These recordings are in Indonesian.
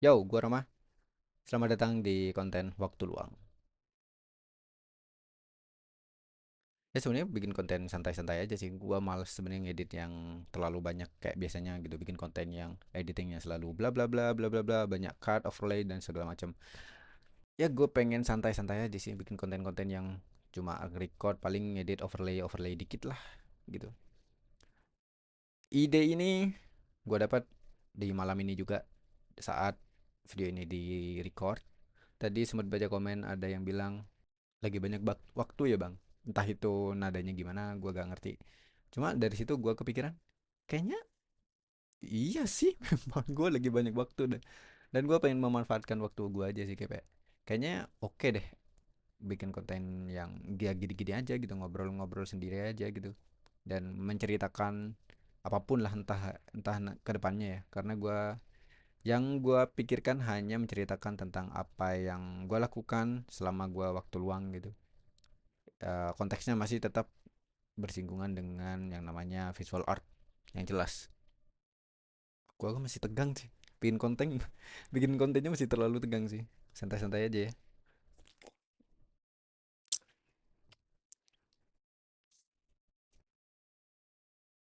Yo, gua Rama. Selamat datang di konten waktu luang. Ya sebenarnya bikin konten santai-santai aja sih. Gua males sebenarnya ngedit yang terlalu banyak kayak biasanya gitu. Bikin konten yang editingnya selalu bla bla bla bla bla bla, banyak cut, overlay dan segala macam. Ya gue pengen santai-santai aja sih bikin konten-konten yang cuma record paling ngedit overlay overlay dikit lah gitu. Ide ini gua dapat di malam ini juga saat video ini di record. Tadi sempat baca komen ada yang bilang lagi banyak waktu ya bang, entah itu nadanya gimana gue gak ngerti. Cuma dari situ gue kepikiran kayaknya iya sih memang gue lagi banyak waktu dan gue pengen memanfaatkan waktu gue aja sih kayak kayaknya oke deh bikin konten yang dia gini-gini aja gitu, ngobrol-ngobrol sendiri aja gitu dan menceritakan apapun lah, entah entah ke depannya ya, karena gue pikirkan hanya menceritakan tentang apa yang gue lakukan selama gue waktu luang gitu. Konteksnya masih tetap bersinggungan dengan yang namanya visual art yang jelas. Gua masih tegang sih. Bikin konten, bikin kontennya masih terlalu tegang sih. Santai-santai aja ya.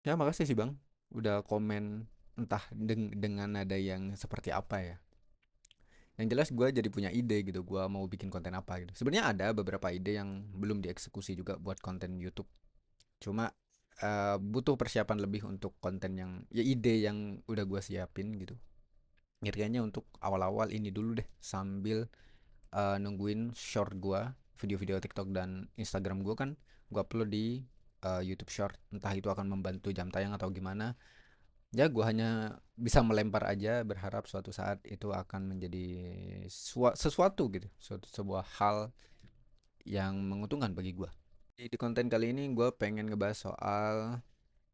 Ya makasih sih bang. Udah komen entah dengan nada yang seperti apa ya. Yang jelas gue jadi punya ide gitu. Gue mau bikin konten apa gitu. Sebenarnya ada beberapa ide yang belum dieksekusi juga buat konten YouTube. Cuma butuh persiapan lebih untuk konten yang ya ide yang udah gue siapin gitu. Kayaknya untuk awal-awal ini dulu deh sambil nungguin short gua, video-video TikTok dan Instagram gua kan gua upload di YouTube Short. Entah itu akan membantu jam tayang atau gimana. Ya gua hanya bisa melempar aja berharap suatu saat itu akan menjadi sesuatu gitu, sebuah hal yang menguntungkan bagi gua. Di konten kali ini gua pengen ngebahas soal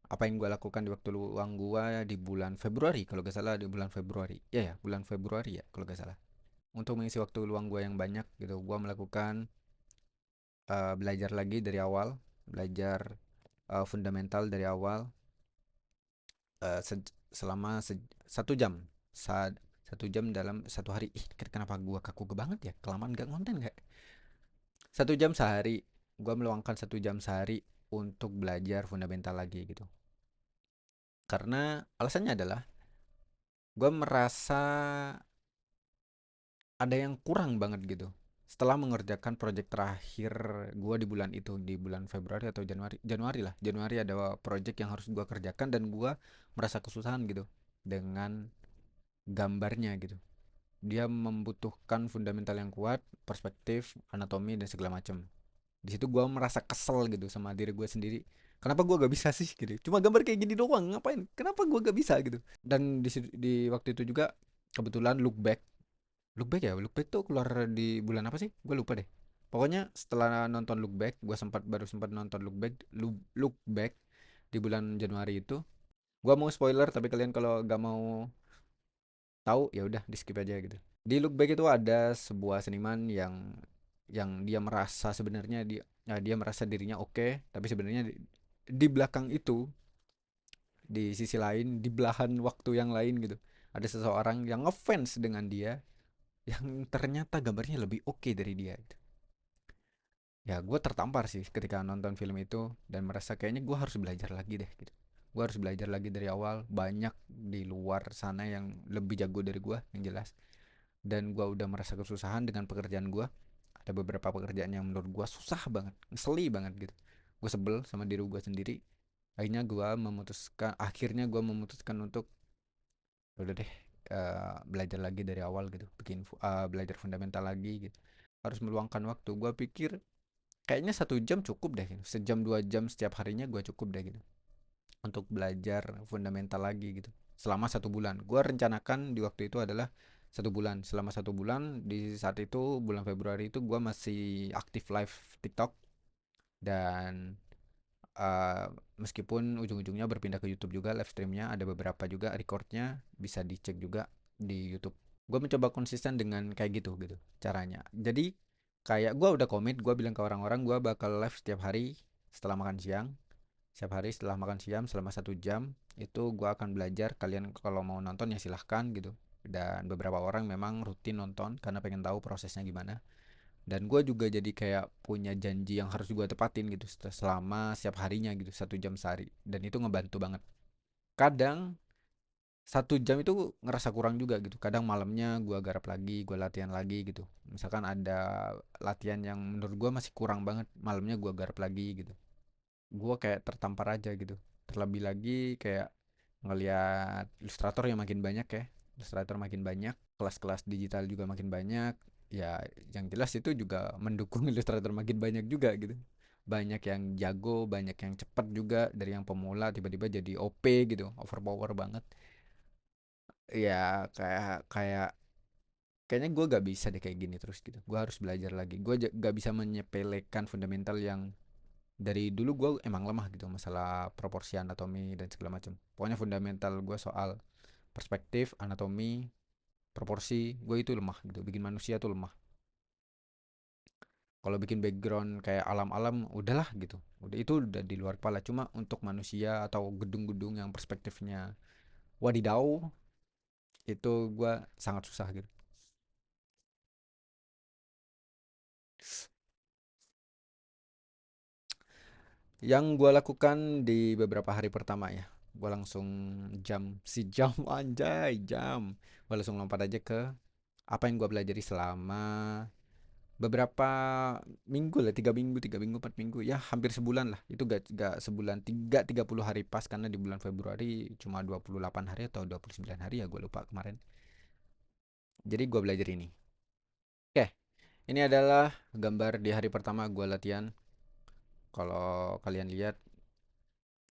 apa yang gua lakukan di waktu luang gua di bulan Februari kalau gak salah, di bulan Februari. Ya ya, bulan Februari ya kalau gak salah. Untuk mengisi waktu luang gue yang banyak gitu, gue melakukan belajar lagi dari awal, belajar fundamental dari awal, eh, se- selama 1 jam, saat 1 jam dalam satu hari. Ih, kenapa gue kaku banget ya, kelamaan gak konten gak? 1 jam sehari, gue meluangkan 1 jam sehari untuk belajar fundamental lagi gitu. Karena alasannya adalah gue merasa ada yang kurang banget gitu. Setelah mengerjakan project terakhir gue di bulan itu, di bulan Februari atau Januari, Januari lah. Januari ada project yang harus gue kerjakan dan gue merasa kesusahan gitu dengan gambarnya gitu. Dia membutuhkan fundamental yang kuat, perspektif, anatomi dan segala macam. Di situ gue merasa kesel gitu sama diri gue sendiri. Kenapa gue gak bisa sih gitu? Cuma gambar kayak gini doang, ngapain? Kenapa gue gak bisa gitu? Dan di waktu itu juga kebetulan Look Back ya, Look Back tuh keluar di bulan apa sih? Gue lupa deh. Pokoknya setelah nonton Look Back, gue baru sempat nonton Look Back di bulan Januari itu. Gue mau spoiler, tapi kalian kalau gak mau tahu ya udah di skip aja gitu. Di Look Back itu ada sebuah seniman yang dia merasa sebenarnya dia merasa dirinya oke, tapi sebenarnya di belakang itu, di sisi lain, di belahan waktu yang lain gitu, ada seseorang yang ngefans dengan dia yang ternyata gambarnya lebih oke dari dia gitu. Ya gue tertampar sih ketika nonton film itu dan merasa kayaknya gue harus belajar lagi deh gitu. Gue harus belajar lagi dari awal, banyak di luar sana yang lebih jago dari gue yang jelas. Dan gue udah merasa kesusahan dengan pekerjaan gue. Ada beberapa pekerjaan yang menurut gue susah banget, ngeseli banget gitu. Gue sebel sama diri gue sendiri. Akhirnya gue memutuskan untuk udah deh, belajar lagi dari awal gitu, belajar fundamental lagi gitu. Harus meluangkan waktu. Gue pikir kayaknya 1 jam cukup deh gitu. Sejam 2 jam setiap harinya gue cukup deh gitu untuk belajar fundamental lagi gitu selama 1 bulan. Gue rencanakan di waktu itu adalah 1 bulan. Selama 1 bulan, di saat itu bulan Februari itu gue masih aktif live TikTok dan uh, meskipun ujung-ujungnya berpindah ke YouTube juga, live streamnya ada beberapa juga recordnya, bisa dicek juga di YouTube. Gue mencoba konsisten dengan kayak gitu caranya. Jadi kayak gue udah komit, gue bilang ke orang-orang gue bakal live setiap hari setelah makan siang. Setiap hari setelah makan siang selama 1 jam itu gue akan belajar. Kalian kalau mau nonton ya silahkan gitu. dan beberapa orang memang rutin nonton karena pengen tahu prosesnya gimana. Dan gue juga jadi kayak punya janji yang harus gue tepatin gitu selama setiap harinya gitu, 1 jam sehari, dan itu ngebantu banget. Kadang 1 jam itu ngerasa kurang juga gitu, kadang malamnya gue garap lagi, gue latihan lagi gitu. Misalkan ada latihan yang menurut gue masih kurang banget, malamnya gue garap lagi gitu. Gue kayak tertampar aja gitu, terlebih lagi kayak ngelihat ilustrator yang makin banyak ya, ilustrator makin banyak, kelas-kelas digital juga makin banyak. Ya yang jelas itu juga mendukung ilustrator makin banyak juga gitu, banyak yang jago, banyak yang cepat juga, dari yang pemula tiba-tiba jadi OP gitu, overpower banget. Ya kayak kayak kayaknya gue gak bisa deh kayak gini terus gitu, gue harus belajar lagi, gue gak bisa menyepelekan fundamental yang dari dulu gue emang lemah gitu, masalah proporsi, anatomi dan segala macam. Pokoknya fundamental gue soal perspektif, anatomi, proporsi, gue itu lemah gitu, bikin manusia tuh lemah. Kalau bikin background kayak alam-alam udahlah gitu, udah itu udah di luar kepala. Cuma untuk manusia atau gedung-gedung yang perspektifnya wadidaw, itu gue sangat susah gitu. Yang gue lakukan di beberapa hari pertama ya, gue langsung jam si jam anjay jam, gue langsung lompat aja ke apa yang gue pelajari selama beberapa minggu lah, 3 minggu, 3 minggu, 4 minggu, ya hampir sebulan lah. Itu gak sebulan, 30 hari pas, karena di bulan Februari cuma 28 hari atau 29 hari ya, gue lupa kemarin. Jadi gue belajar ini. Oke, ini adalah gambar di hari pertama gue latihan. Kalau kalian lihat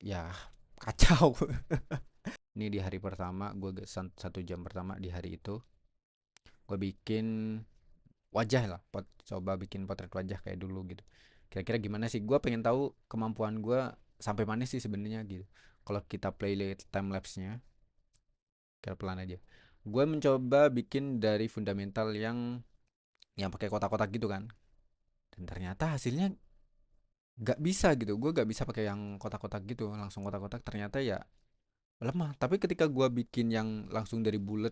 ya kacau. Ini di hari pertama gue, 1 jam pertama di hari itu gue bikin wajah lah, coba bikin potret wajah kayak dulu gitu. Kira-kira gimana sih, gue pengen tahu kemampuan gue sampai mana sih sebenarnya gitu. Kalau kita play time lapse nya, kira pelan aja. Gue mencoba bikin dari fundamental yang pakai kotak-kotak gitu kan, dan ternyata hasilnya gak bisa gitu. Gue gak bisa pakai yang kotak-kotak gitu, langsung kotak-kotak, ternyata ya lemah. Tapi ketika gue bikin yang langsung dari bulat,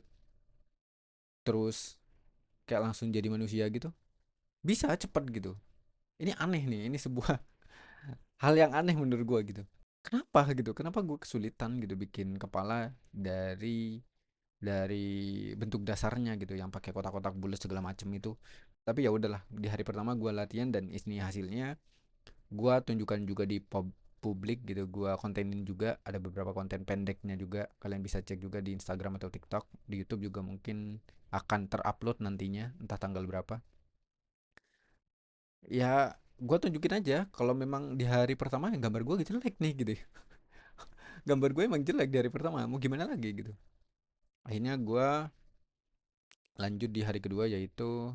terus kayak langsung jadi manusia gitu, bisa cepet gitu. Ini aneh nih, ini sebuah hal yang aneh menurut gue gitu. Kenapa gitu? Kenapa gue kesulitan gitu bikin kepala dari bentuk dasarnya gitu, yang pakai kotak-kotak bulat segala macem itu. Tapi ya udahlah, di hari pertama gue latihan dan ini hasilnya. Gue tunjukkan juga di publik gitu, gue kontenin juga, ada beberapa konten pendeknya juga, kalian bisa cek juga di Instagram atau TikTok. Di YouTube juga mungkin akan terupload nantinya, entah tanggal berapa. Ya gue tunjukin aja kalau memang di hari pertama yang gambar gue gitu jelek nih gitu. Gambar gue emang jelek di hari pertama, mau gimana lagi gitu. Akhirnya gue lanjut di hari kedua, yaitu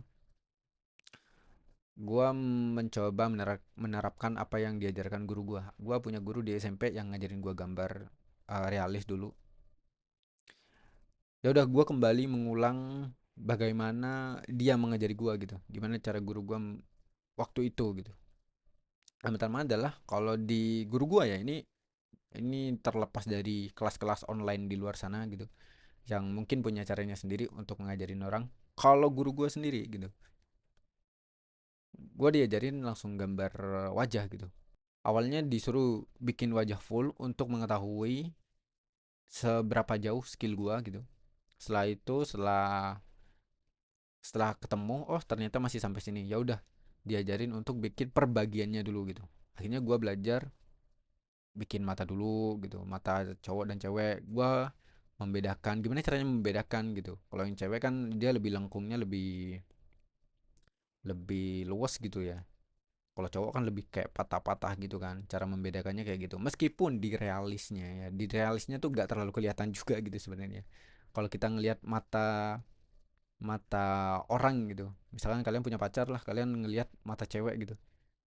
gue mencoba menerapkan apa yang diajarkan guru gue. Gue punya guru di SMP yang ngajarin gue gambar realis dulu. Ya udah, gue kembali mengulang bagaimana dia mengajari gue gitu, gimana cara guru gue waktu itu gitu. Yang pertama adalah, kalau di guru gue ya, ini terlepas dari kelas-kelas online di luar sana gitu, yang mungkin punya caranya sendiri untuk ngajarin orang. Kalau guru gue sendiri gitu, gue diajarin langsung gambar wajah gitu. Awalnya disuruh bikin wajah full untuk mengetahui seberapa jauh skill gue gitu. Setelah itu, setelah ketemu, oh ternyata masih sampai sini, ya udah diajarin untuk bikin perbagiannya dulu gitu. Akhirnya gue belajar bikin mata dulu gitu, mata cowok dan cewek. Gue membedakan gimana caranya membedakan gitu. Kalau yang cewek kan dia lebih lengkungnya lebih lebih luas gitu ya. Kalau cowok kan lebih kayak patah-patah gitu kan. Cara membedakannya kayak gitu. Meskipun di realisnya ya, di realisnya tuh gak terlalu kelihatan juga gitu sebenarnya. Kalau kita ngelihat mata mata orang gitu. Misalkan kalian punya pacar lah, kalian ngelihat mata cewek gitu.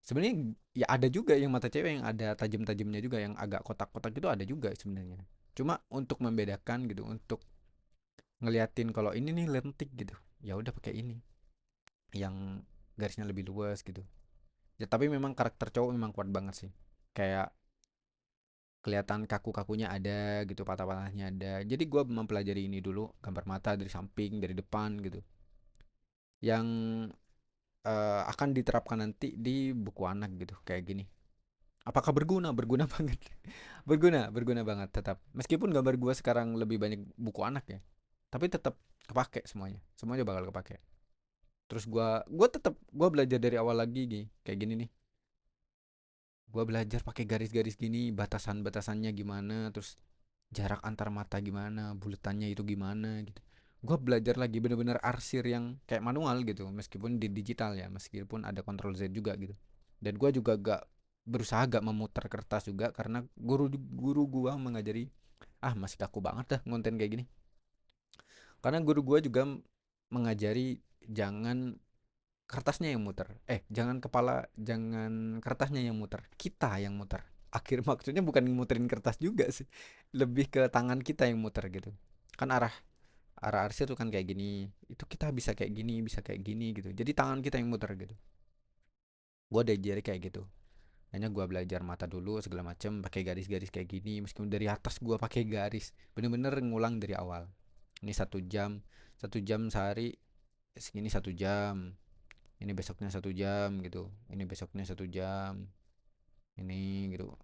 Sebenarnya ya ada juga yang mata cewek yang ada tajam-tajamnya juga, yang agak kotak-kotak itu ada juga sebenarnya. Cuma untuk membedakan gitu, untuk ngeliatin kalau ini nih lentik gitu, ya udah pakai ini yang garisnya lebih luas gitu. Ya tapi memang karakter cowok memang kuat banget sih. Kayak kelihatan kaku-kakunya ada gitu, patah-patahnya ada. Jadi gue mempelajari ini dulu, gambar mata dari samping, dari depan gitu, yang akan diterapkan nanti di buku anak gitu, kayak gini. Apakah berguna? Berguna banget. Berguna banget tetap. Meskipun gambar gue sekarang lebih banyak buku anak ya, tapi tetap kepake semuanya. Semuanya bakal kepake. Terus gue tetap gue belajar dari awal lagi nih, kayak gini nih. Gue belajar pakai garis-garis gini, batasan-batasannya gimana, terus jarak antar mata gimana, bulatannya itu gimana gitu. Gue belajar lagi bener-bener arsir yang kayak manual gitu, meskipun di digital ya, meskipun ada Ctrl Z juga gitu. Dan gue juga gak berusaha gak memutar kertas juga, karena guru guru gue mengajari, masih kaku banget dah ngonten kayak gini. Karena guru gue juga mengajari jangan kertasnya yang muter, jangan kertasnya yang muter, kita yang muter. Akhir maksudnya bukan muterin kertas juga sih, lebih ke tangan kita yang muter gitu. Kan arah arah arsir tuh kan kayak gini, itu kita bisa kayak gini gitu, jadi tangan kita yang muter gitu. Gue udah jadi kayak gitu. Hanya gue belajar mata dulu segala macem pakai garis-garis kayak gini, meskipun dari atas gue pakai garis, bener-bener ngulang dari awal. Ini 1 jam, 1 jam sehari segini, 1 jam. Ini besoknya 1 jam gitu, ini besoknya 1 jam, ini gitu.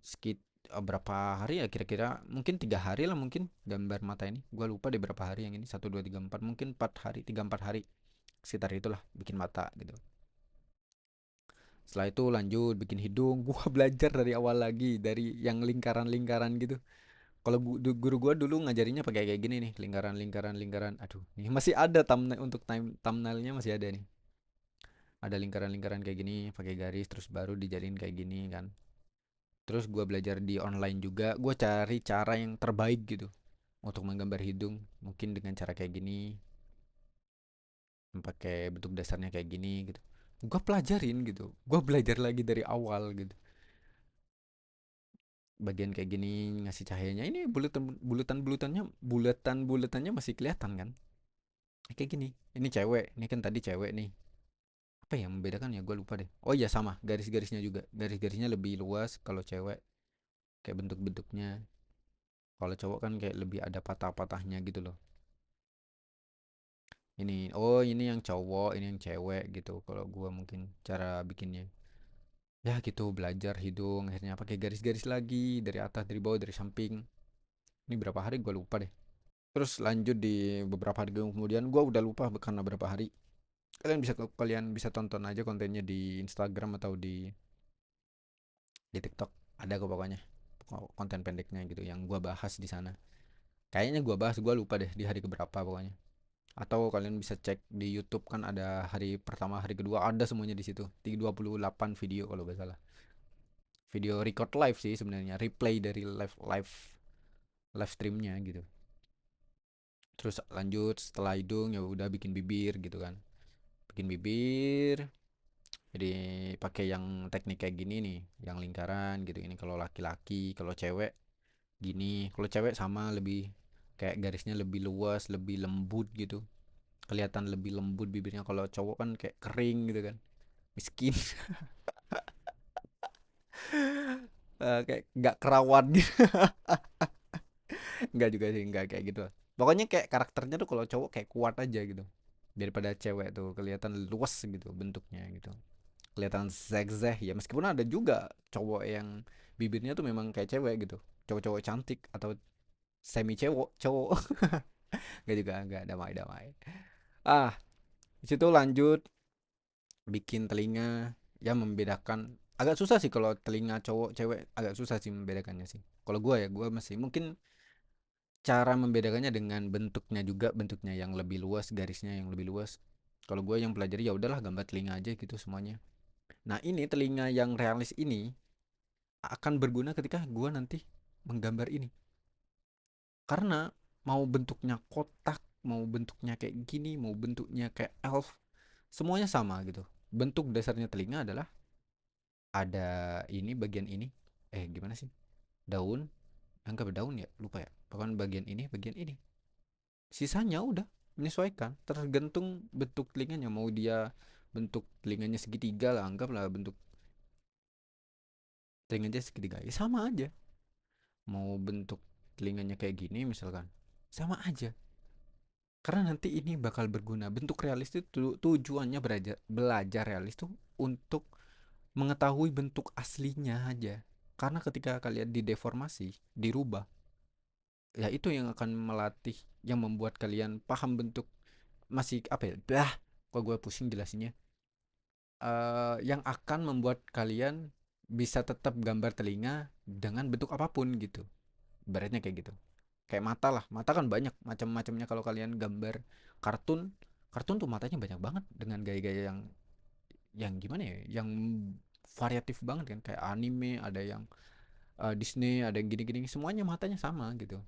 Skit berapa hari ya kira-kira, mungkin 3 hari lah mungkin gambar mata ini, gue lupa deh berapa hari yang ini, 1 2 3 4, mungkin 4 hari, 3 4 hari, sekitar itulah bikin mata gitu. Setelah itu lanjut bikin hidung. Gue belajar dari awal lagi, dari yang lingkaran-lingkaran gitu. Kalau guru gue dulu ngajarinya pakai kayak gini nih, lingkaran. Aduh, nih masih ada thumbnail, untuk thumbnailnya masih ada nih. Ada lingkaran-lingkaran kayak gini pakai garis, terus baru dijadiin kayak gini kan. Terus gue belajar di online juga, gue cari cara yang terbaik gitu untuk menggambar hidung, mungkin dengan cara kayak gini, pakai bentuk dasarnya kayak gini gitu. Gue pelajarin gitu, gue belajar lagi dari awal gitu. Bagian kayak gini ngasih cahayanya, ini bulatan bulatannya masih kelihatan kan, kayak gini. Ini cewek, ini kan tadi cewek nih. Apa yang membedakan ya, gue lupa deh. Oh iya, sama garis-garisnya juga, garis-garisnya lebih luas kalau cewek, kayak bentuk-bentuknya. Kalau cowok kan kayak lebih ada patah-patahnya gitu loh. Ini yang cowok, ini yang cewek gitu. Kalau gua mungkin cara bikinnya. Ya gitu, belajar hidung akhirnya pakai garis-garis lagi, dari atas, dari bawah, dari samping. Ini berapa hari gua lupa deh. Terus lanjut di beberapa hari kemudian, gua udah lupa karena berapa hari. Kalian bisa tonton aja kontennya di Instagram atau di TikTok. Ada kok pokoknya konten pendeknya gitu yang gua bahas di sana. Kayaknya gua bahas, gua lupa deh di hari keberapa pokoknya. Atau kalian bisa cek di YouTube, kan ada hari pertama, hari kedua, ada semuanya di situ. 28 video kalau nggak salah. Video record live sih sebenarnya, replay dari live streamnya gitu. Terus lanjut setelah hidung ya udah bikin bibir gitu kan. Bikin bibir, jadi pakai yang teknik kayak gini nih, yang lingkaran gitu. Ini kalau laki-laki, kalau cewek gini. Kalau cewek sama, lebih kayak garisnya lebih luas, lebih lembut gitu, kelihatan lebih lembut bibirnya. Kalau cowok kan kayak kering gitu kan, miskin. Kayak nggak kerawan gitu. Nggak juga sih, nggak kayak gitu. Pokoknya kayak karakternya tuh kalau cowok kayak kuat aja gitu, daripada cewek tuh kelihatan luas gitu bentuknya gitu, kelihatan zigzag ya. Meskipun ada juga cowok yang bibirnya tuh memang kayak cewek gitu, cowok-cowok cantik atau semi cowok cowok. Nggak juga, nggak, damai damai. ah di situ lanjut bikin telinga. Ya membedakan agak susah sih, kalau telinga cowok cewek agak susah sih membedakannya sih. Kalau gue ya, gue masih mungkin cara membedakannya dengan bentuknya juga, bentuknya yang lebih luas, garisnya yang lebih luas. Kalau gue yang pelajari ya udahlah, gambar telinga aja gitu semuanya. Nah ini telinga yang realis ini akan berguna ketika gue nanti menggambar ini, karena mau bentuknya kotak, mau bentuknya kayak gini, mau bentuknya kayak elf, semuanya sama gitu. Bentuk dasarnya telinga adalah ada ini, bagian ini, gimana sih, daun, anggap daun ya, lupa ya, pokoknya bagian ini, bagian ini. Sisanya udah menyesuaikan tergantung bentuk telinganya. Mau dia bentuk telinganya segitiga lah, anggaplah bentuk telinganya segitiga, ya sama aja. mau bentuk telinganya kayak gini misalkan, sama aja. Karena nanti ini bakal berguna. Bentuk realis itu tujuannya belajar realis tuh untuk mengetahui bentuk aslinya aja. Karena ketika kalian dideformasi, dirubah, ya itu yang akan melatih, yang membuat kalian paham bentuk, masih apa ya? Kok gue pusing jelasinnya. Yang akan membuat kalian bisa tetap gambar telinga dengan bentuk apapun gitu. Ibaratnya kayak gitu. Kayak mata lah, mata kan banyak macam-macamnya. Kalau kalian gambar kartun, kartun tuh matanya banyak banget dengan gaya-gaya yang gimana ya, yang variatif banget kan. Kayak anime ada yang Disney, ada yang gini-gini, semuanya matanya sama gitu.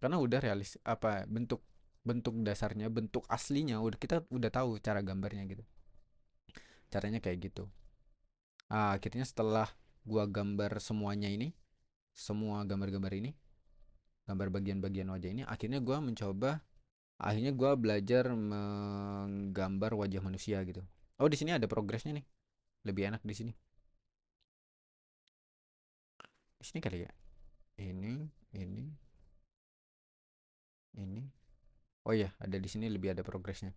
Karena udah realis, apa bentuk bentuk dasarnya, bentuk aslinya udah, kita udah tahu cara gambarnya gitu, caranya kayak gitu. Akhirnya setelah gua gambar semuanya ini, semua gambar-gambar ini, gambar bagian-bagian wajah ini, akhirnya gua belajar menggambar wajah manusia gitu. Oh, di sini ada progresnya nih, lebih enak di sini. Di sini kali ya. Ini, ini. Oh iya, ada di sini, lebih ada progresnya.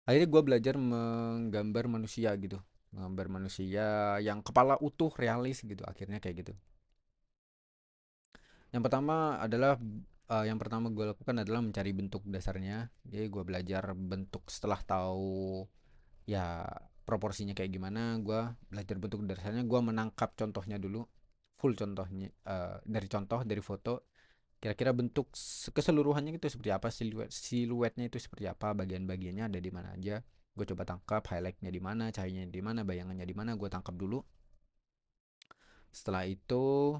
Akhirnya gua belajar menggambar manusia gitu, menggambar manusia yang kepala utuh, realis gitu. Akhirnya kayak gitu. Yang pertama gue lakukan adalah mencari bentuk dasarnya. Jadi gue belajar bentuk setelah tahu ya proporsinya kayak gimana. Gue belajar bentuk dasarnya. Gue menangkap contohnya dulu, full contohnya, dari contoh, dari foto. Kira-kira bentuk keseluruhannya itu seperti apa, siluetnya itu seperti apa, bagian-bagiannya ada di mana aja. Gue coba tangkap highlightnya di mana, cahayanya di mana, bayangannya di mana. Gue tangkap dulu. Setelah itu,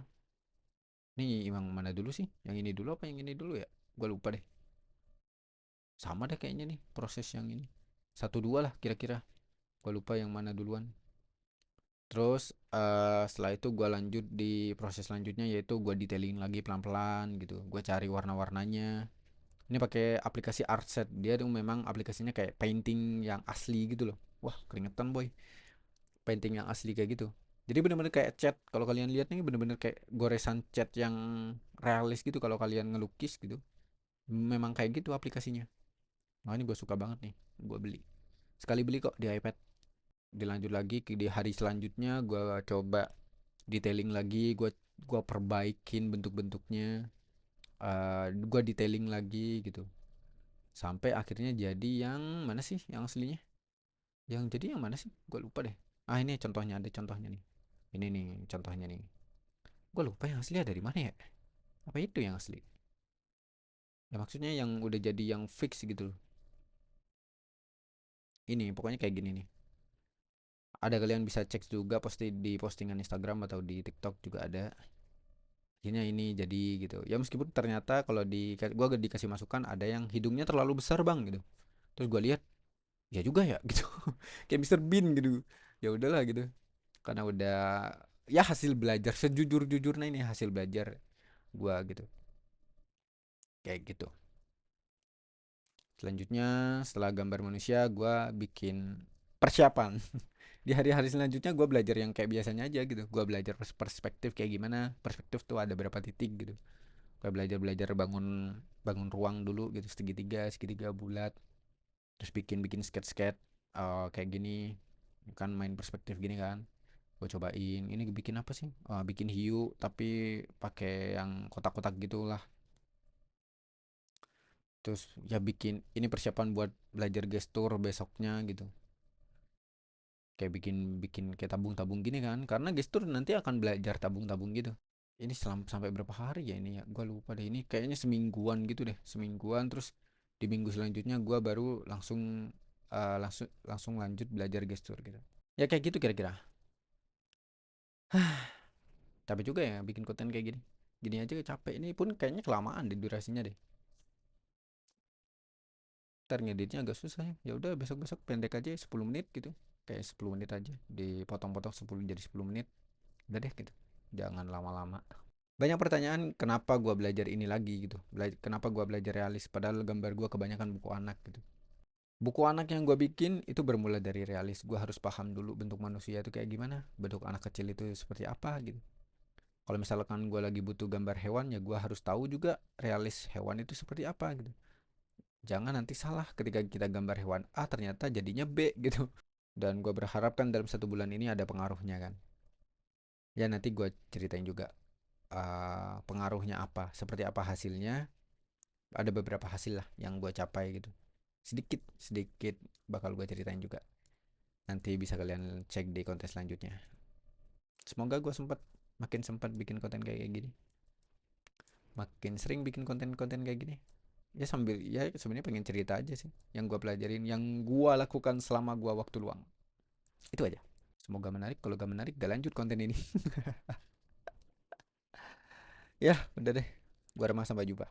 nih yang mana dulu sih? Yang ini dulu apa yang ini dulu ya? Gue lupa deh. Sama deh kayaknya nih proses yang ini. Satu dua lah kira-kira. Gue lupa yang mana duluan. Terus setelah itu gue lanjut di proses selanjutnya, yaitu gue detailing lagi pelan-pelan gitu. Gue cari warna-warnanya. Ini pakai aplikasi Artset. Dia tuh memang aplikasinya kayak painting yang asli gitu loh. Wah, keringetan boy. Painting yang asli kayak gitu. Jadi bener-bener kayak cat. Kalau kalian lihat nih bener-bener kayak goresan cat yang realis gitu kalau kalian ngelukis gitu. Memang kayak gitu aplikasinya. Nah, ini gue suka banget nih. Gue beli. Sekali beli kok di iPad. Dilanjut lagi di hari selanjutnya gue coba detailing lagi, gue perbaikin bentuk-bentuknya, gue detailing lagi gitu, sampai akhirnya jadi yang mana sih yang aslinya, yang jadi yang mana sih, gue lupa deh. Ini contohnya, ada contohnya nih, ini nih contohnya nih. Gue lupa yang asli dari mana ya, apa itu yang asli ya, maksudnya yang udah jadi yang fix gitu loh. Ini pokoknya kayak gini nih, ada, kalian bisa cek juga di postingan Instagram atau di TikTok juga ada. Akhirnya ini jadi gitu ya, meskipun ternyata kalau gua dikasih masukan ada yang hidungnya terlalu besar bang gitu. Terus gua lihat ya juga ya gitu, kayak Mister Bean gitu. Ya udahlah gitu, karena udah, ya hasil belajar, sejujur-jujurnya ini hasil belajar gua gitu, kayak gitu. Selanjutnya setelah gambar manusia gua bikin persiapan. Di hari-hari selanjutnya gue belajar yang kayak biasanya aja gitu. Gue belajar perspektif kayak gimana, perspektif tuh ada berapa titik gitu. Gue belajar bangun bangun ruang dulu gitu, segitiga segitiga bulat. Terus bikin bikin sketch-sketch, kayak gini kan, main perspektif gini kan. Gue cobain ini bikin apa sih, bikin hiu tapi pakai yang kotak-kotak gitulah. Terus ya bikin ini persiapan buat belajar gestur besoknya gitu, kayak bikin bikin kayak tabung-tabung gini kan, karena gestur nanti akan belajar tabung-tabung gitu. Ini sampai berapa hari ya ini ya, gue lupa deh, ini kayaknya semingguan gitu deh, semingguan. Terus di minggu selanjutnya gue baru langsung lanjut belajar gestur gitu, ya kayak gitu kira-kira. Capek juga ya bikin konten kayak gini, gini aja capek, ini pun kayaknya kelamaan di durasinya deh. Ntar ngeditnya agak susah ya, ya udah besok-besok pendek aja 10 menit gitu, kayak 10 menit aja dipotong-potong 10 jadi 10 menit, udah deh gitu, jangan lama-lama. Banyak pertanyaan kenapa gua belajar ini lagi gitu, kenapa gua belajar realis padahal gambar gua kebanyakan buku anak gitu. Buku anak yang gua bikin itu bermula dari realis. Gua harus paham dulu bentuk manusia itu kayak gimana, bentuk anak kecil itu seperti apa gitu. Kalau misalkan gue lagi butuh gambar hewan, ya gue harus tahu juga realis hewan itu seperti apa gitu. Jangan nanti salah ketika kita gambar hewan A ternyata jadinya B gitu. Dan gue berharap kan dalam 1 bulan ini ada pengaruhnya kan. Ya nanti gue ceritain juga pengaruhnya apa, seperti apa hasilnya. Ada beberapa hasil lah yang gue capai gitu. Sedikit sedikit bakal gue ceritain juga. Nanti bisa kalian cek di konten selanjutnya. Semoga gue makin sempat bikin konten kayak gini, makin sering bikin konten-konten kayak gini. Ya sambil ya sebenarnya pengen cerita aja sih yang gue pelajarin, yang gue lakukan selama gue waktu luang. Itu aja. Semoga menarik. Kalau gak menarik gak lanjut konten ini. Ya udah deh, gue Remah, sampai jumpa.